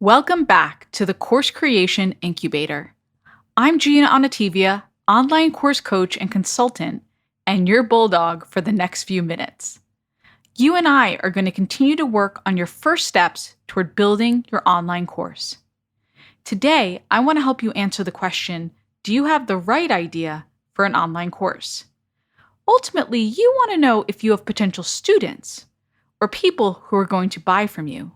Welcome back to the Course Creation Incubator. I'm Gina Onativia, online course coach and consultant, and your bulldog for the next few minutes. You and I are going to continue to work on your first steps toward building your online course. Today, I want to help you answer the question, do you have the right idea for an online course? Ultimately, you want to know if you have potential students or people who are going to buy from you.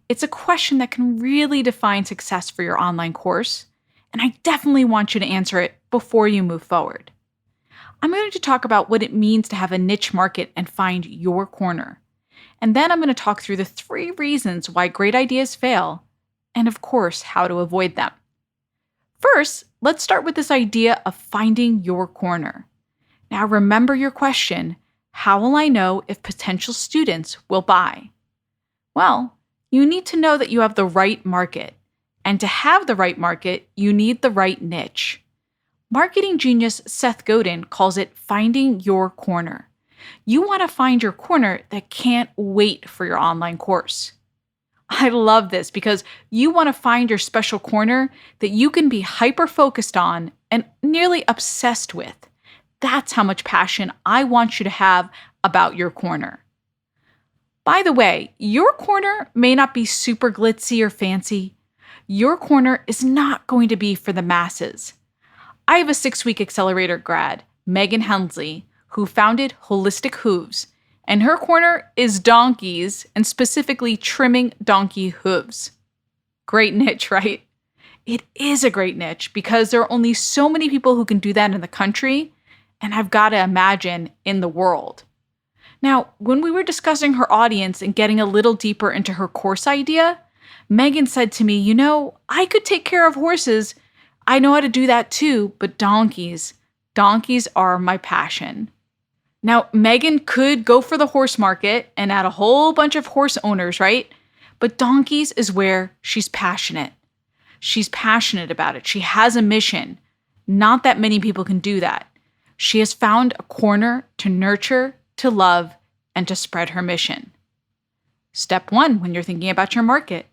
It's a question that can really define success for your online course, and I definitely want you to answer it before you move forward. I'm going to talk about what it means to have a niche market and find your corner. And then I'm going to talk through the 3 reasons why great ideas fail, and of course, how to avoid them. First, let's start with this idea of finding your corner. Now, remember your question, how will I know if potential students will buy? Well, you need to know that you have the right market. And to have the right market, you need the right niche. Marketing genius Seth Godin calls it finding your corner. You want to find your corner that can't wait for your online course. I love this because you want to find your special corner that you can be hyper-focused on and nearly obsessed with. That's how much passion I want you to have about your corner. By the way, your corner may not be super glitzy or fancy. Your corner is not going to be for the masses. I have a 6-week accelerator grad, Megan Hensley, who founded Holistic Hooves, and her corner is donkeys and specifically trimming donkey hooves. Great niche, right? It is a great niche because there are only so many people who can do that in the country, and I've got to imagine in the world. Now, when we were discussing her audience and getting a little deeper into her course idea, Megan said to me, I could take care of horses. I know how to do that too, but donkeys are my passion. Now, Megan could go for the horse market and add a whole bunch of horse owners, right? But donkeys is where she's passionate. She's passionate about it. She has a mission. Not that many people can do that. She has found a corner to nurture, to love, and to spread her mission. Step 1, when you're thinking about your market,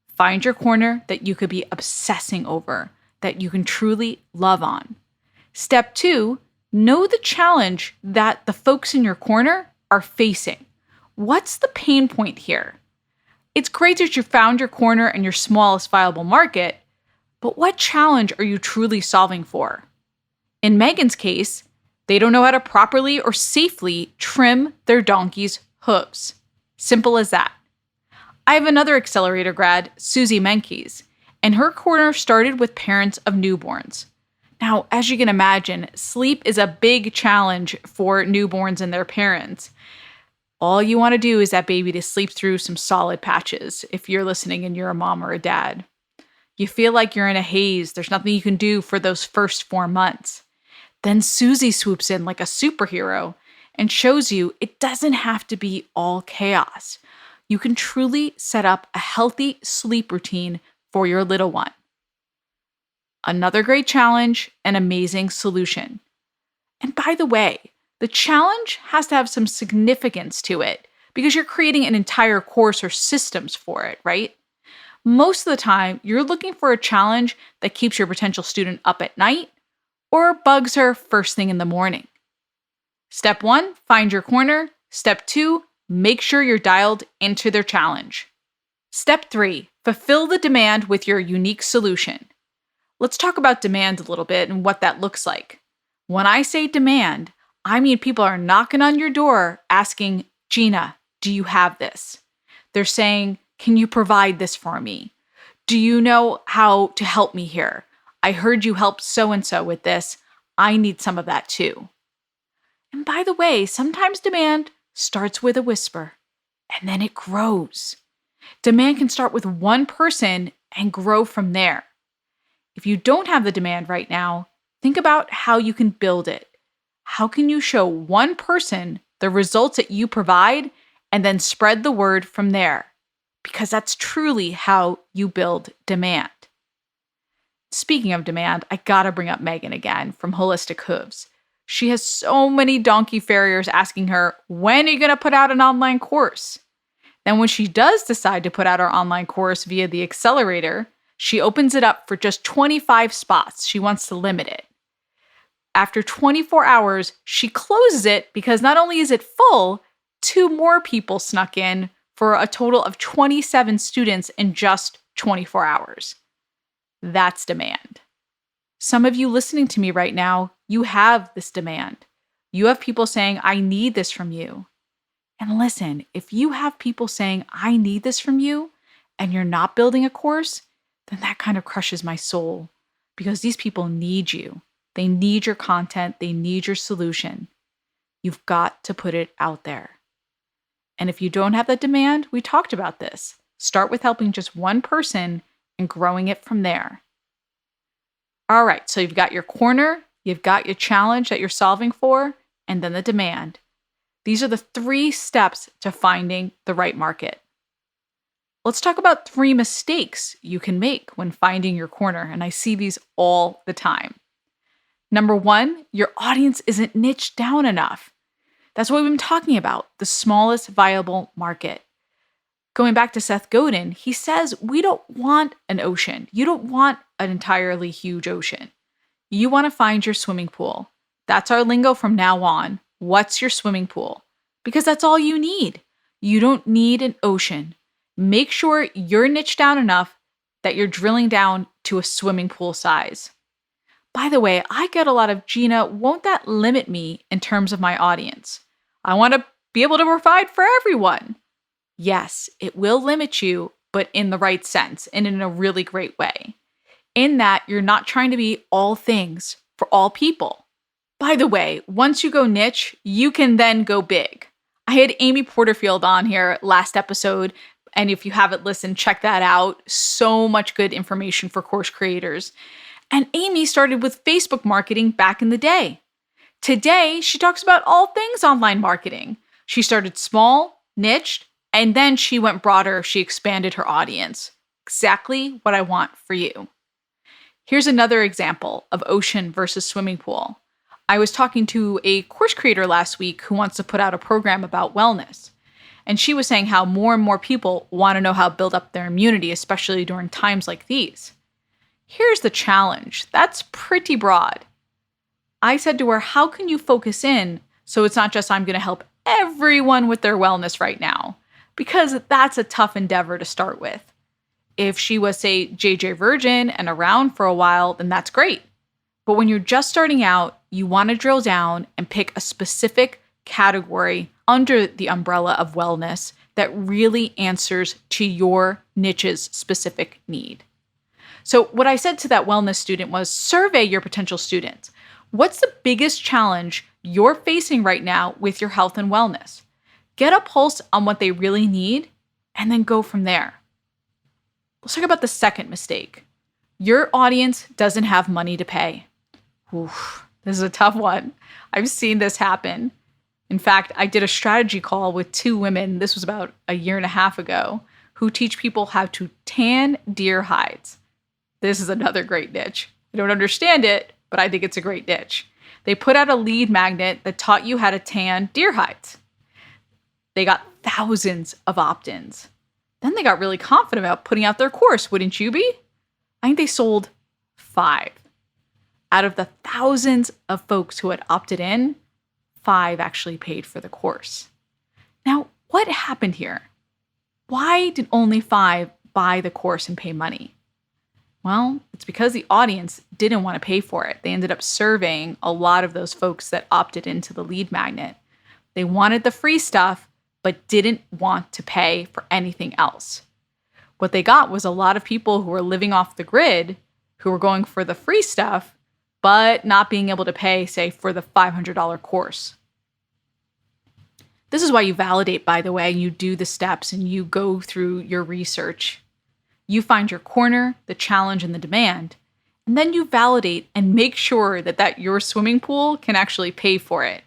find your corner that you could be obsessing over, that you can truly love on. Step 2, know the challenge that the folks in your corner are facing. What's the pain point here? It's great that you found your corner and your smallest viable market, but what challenge are you truly solving for? In Megan's case, they don't know how to properly or safely trim their donkey's hooves. Simple as that. I have another accelerator grad, Susie Menkes, and her corner started with parents of newborns. Now, as you can imagine, sleep is a big challenge for newborns and their parents. All you want to do is that baby to sleep through some solid patches if you're listening and you're a mom or a dad. You feel like you're in a haze. There's nothing you can do for those first 4 months. Then Susie swoops in like a superhero and shows you it doesn't have to be all chaos. You can truly set up a healthy sleep routine for your little one. Another great challenge, an amazing solution. And by the way, the challenge has to have some significance to it because you're creating an entire course or systems for it, right? Most of the time, you're looking for a challenge that keeps your potential student up at night or bugs her first thing in the morning. Step 1, find your corner. Step 2, make sure you're dialed into their challenge. Step 3, fulfill the demand with your unique solution. Let's talk about demand a little bit and what that looks like. When I say demand, I mean people are knocking on your door asking, Gina, do you have this? They're saying, can you provide this for me? Do you know how to help me here? I heard you helped so-and-so with this. I need some of that too. And by the way, sometimes demand starts with a whisper, and then it grows. Demand can start with one person and grow from there. If you don't have the demand right now, think about how you can build it. How can you show one person the results that you provide and then spread the word from there? Because that's truly how you build demand. Speaking of demand, I gotta bring up Megan again from Holistic Hooves. She has so many donkey farriers asking her, when are you gonna put out an online course? Then when she does decide to put out her online course via the accelerator, she opens it up for just 25 spots. She wants to limit it. After 24 hours, she closes it because not only is it full, 2 more people snuck in for a total of 27 students in just 24 hours. That's demand. Some of you listening to me right now, you have this demand. You have people saying, I need this from you. And listen, if you have people saying, I need this from you, and you're not building a course, then that kind of crushes my soul because these people need you. They need your content. They need your solution. You've got to put it out there. And if you don't have that demand, we talked about this. Start with helping just one person and growing it from there. All right, so you've got your corner, you've got your challenge that you're solving for, and then the demand. These are the 3 steps to finding the right market. Let's talk about 3 mistakes you can make when finding your corner, and I see these all the time. Number 1, your audience isn't niched down enough. That's what we've been talking about, the smallest viable market. Going back to Seth Godin, he says, we don't want an ocean. You don't want an entirely huge ocean. You want to find your swimming pool. That's our lingo from now on. What's your swimming pool? Because that's all you need. You don't need an ocean. Make sure you're niched down enough that you're drilling down to a swimming pool size. By the way, I get a lot of, Gina, won't that limit me in terms of my audience? I want to be able to provide for everyone. Yes, it will limit you, but in the right sense and in a really great way. In that you're not trying to be all things for all people. By the way, once you go niche, you can then go big. I had Amy Porterfield on here last episode, and if you haven't listened, check that out. So much good information for course creators. And Amy started with Facebook marketing back in the day. Today, she talks about all things online marketing. She started small, niched, and then she went broader. She expanded her audience. Exactly what I want for you. Here's another example of ocean versus swimming pool. I was talking to a course creator last week who wants to put out a program about wellness. And she was saying how more and more people want to know how to build up their immunity, especially during times like these. Here's the challenge. That's pretty broad. I said to her, how can you focus in so it's not just I'm going to help everyone with their wellness right now? Because that's a tough endeavor to start with. If she was, say, JJ Virgin and around for a while, then that's great. But when you're just starting out, you want to drill down and pick a specific category under the umbrella of wellness that really answers to your niche's specific need. So what I said to that wellness student was survey your potential students. What's the biggest challenge you're facing right now with your health and wellness? Get a pulse on what they really need and then go from there. Let's talk about the second mistake. Your audience doesn't have money to pay. Oof, this is a tough one. I've seen this happen. In fact, I did a strategy call with 2 women, this was about a year and a half ago, who teach people how to tan deer hides. This is another great niche. I don't understand it, but I think it's a great niche. They put out a lead magnet that taught you how to tan deer hides. They got thousands of opt-ins. Then they got really confident about putting out their course, wouldn't you be? I think they sold 5. Out of the thousands of folks who had opted in, 5 actually paid for the course. Now, what happened here? Why did only 5 buy the course and pay money? Well, it's because the audience didn't want to pay for it. They ended up surveying a lot of those folks that opted into the lead magnet. They wanted the free stuff, but didn't want to pay for anything else. What they got was a lot of people who were living off the grid, who were going for the free stuff, but not being able to pay, say, for the $500 course. This is why you validate, by the way, you do the steps and you go through your research. You find your corner, the challenge, and the demand, and then you validate and make sure that your swimming pool can actually pay for it.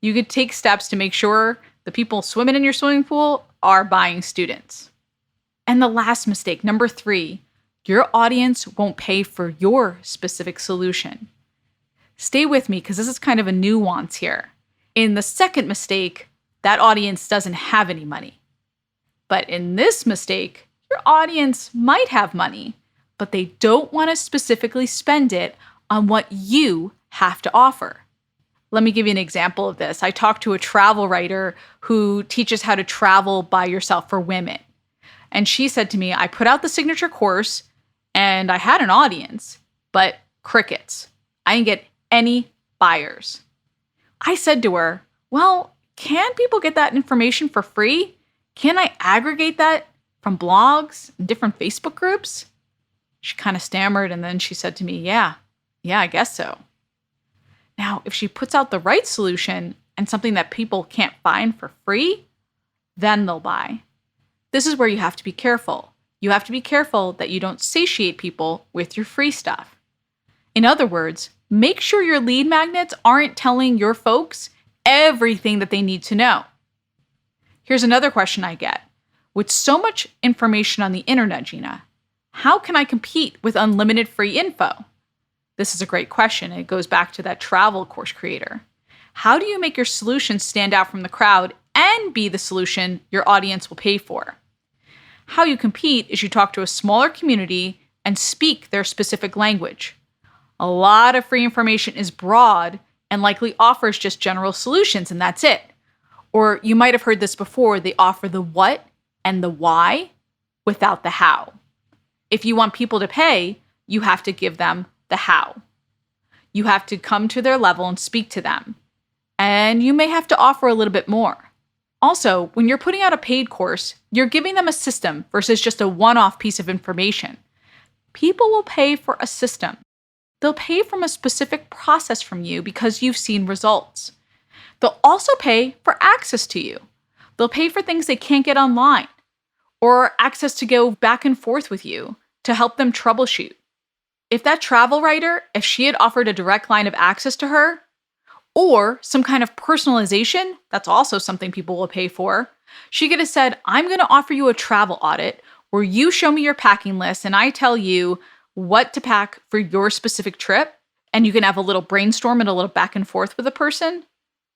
You could take steps to make sure the people swimming in your swimming pool are buying students. And the last mistake, number 3, your audience won't pay for your specific solution. Stay with me because this is kind of a nuance here. In the second mistake, that audience doesn't have any money. But in this mistake, your audience might have money, but they don't want to specifically spend it on what you have to offer. Let me give you an example of this. I talked to a travel writer who teaches how to travel by yourself for women. And she said to me, I put out the signature course and I had an audience, but crickets. I didn't get any buyers. I said to her, well, can people get that information for free? Can I aggregate that from blogs and different Facebook groups? She kind of stammered and then she said to me, yeah, I guess so. Now, if she puts out the right solution and something that people can't find for free, then they'll buy. This is where you have to be careful. You have to be careful that you don't satiate people with your free stuff. In other words, make sure your lead magnets aren't telling your folks everything that they need to know. Here's another question I get. With so much information on the internet, Gina, how can I compete with unlimited free info? This is a great question. It goes back to that travel course creator. How do you make your solution stand out from the crowd and be the solution your audience will pay for? How you compete is you talk to a smaller community and speak their specific language. A lot of free information is broad and likely offers just general solutions, and that's it. Or you might have heard this before, they offer the what and the why without the how. If you want people to pay, you have to give them the how. You have to come to their level and speak to them. And you may have to offer a little bit more. Also, when you're putting out a paid course, you're giving them a system versus just a one-off piece of information. People will pay for a system. They'll pay from a specific process from you because you've seen results. They'll also pay for access to you. They'll pay for things they can't get online or access to go back and forth with you to help them troubleshoot. If that travel writer, if she had offered a direct line of access to her, or some kind of personalization, that's also something people will pay for, she could have said, I'm going to offer you a travel audit where you show me your packing list and I tell you what to pack for your specific trip, and you can have a little brainstorm and a little back and forth with a person.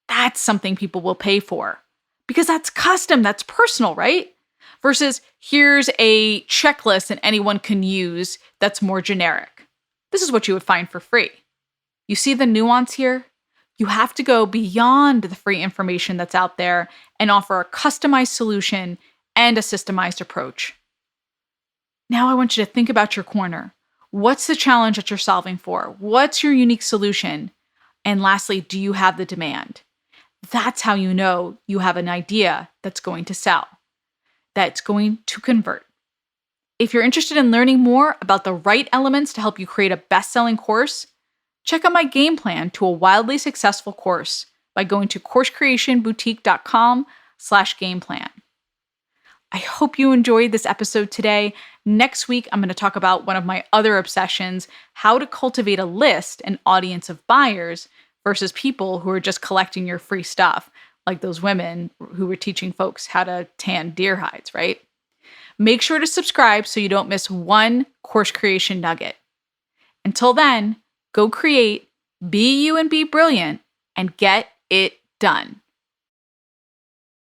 That's something people will pay for because that's custom, that's personal, right? Versus here's a checklist that anyone can use that's more generic. This is what you would find for free. You see the nuance here? You have to go beyond the free information that's out there and offer a customized solution and a systemized approach. Now I want you to think about your corner. What's the challenge that you're solving for? What's your unique solution? And lastly, do you have the demand? That's how you know you have an idea that's going to sell, that's going to convert. If you're interested in learning more about the right elements to help you create a best-selling course, check out my game plan to a wildly successful course by going to coursecreationboutique.com/game plan. I hope you enjoyed this episode today. Next week, I'm going to talk about one of my other obsessions, how to cultivate a list, an audience of buyers versus people who are just collecting your free stuff, like those women who were teaching folks how to tan deer hides, right? Make sure to subscribe so you don't miss one course creation nugget. Until then, go create, be you and be brilliant, and get it done.